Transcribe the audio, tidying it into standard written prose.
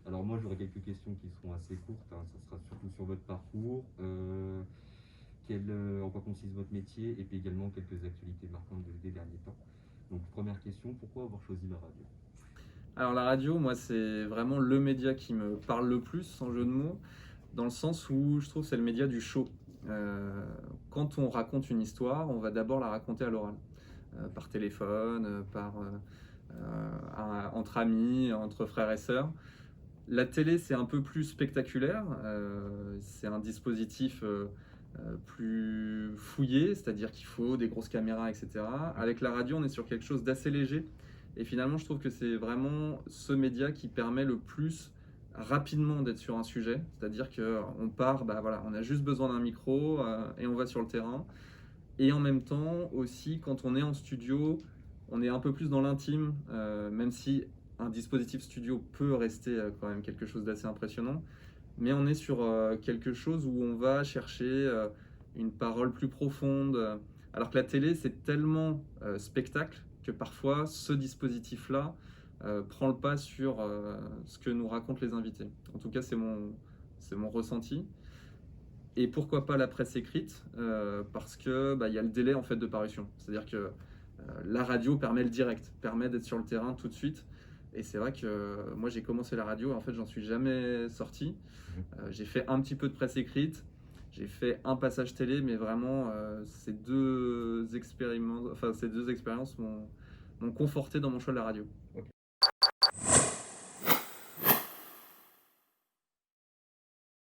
Alors moi j'aurais quelques questions qui seront assez courtes, hein. Ça sera surtout sur votre parcours, en quoi consiste votre métier et puis également quelques actualités marquantes des derniers temps. Donc première question, pourquoi avoir choisi la radio? Alors la radio, moi, c'est vraiment le média qui me parle le plus, sans jeu de mots, dans le sens où je trouve que c'est le média du show. Quand on raconte une histoire, on va d'abord la raconter à l'oral, par téléphone, entre amis, entre frères et sœurs. La télé, c'est un peu plus spectaculaire, c'est un dispositif plus fouillé, c'est-à-dire qu'il faut des grosses caméras, etc. Avec la radio, on est sur quelque chose d'assez léger. Et finalement, je trouve que c'est vraiment ce média qui permet le plus rapidement d'être sur un sujet. C'est-à-dire qu'on part, bah voilà, on a juste besoin d'un micro et on va sur le terrain. Et en même temps, aussi, quand on est en studio, on est un peu plus dans l'intime, même si un dispositif studio peut rester quand même quelque chose d'assez impressionnant. Mais on est sur quelque chose où on va chercher une parole plus profonde. Alors que la télé, c'est tellement spectacle que parfois ce dispositif-là prend le pas sur ce que nous racontent les invités. En tout cas, c'est mon ressenti. Et pourquoi pas la presse écrite parce que bah, y a le délai en fait de parution. C'est-à-dire que la radio permet le direct, permet d'être sur le terrain tout de suite. Et c'est vrai que moi j'ai commencé la radio et en fait j'en suis jamais sorti. J'ai fait un petit peu de presse écrite, j'ai fait un passage télé, mais vraiment ces deux expériences m'ont conforté dans mon choix de la radio.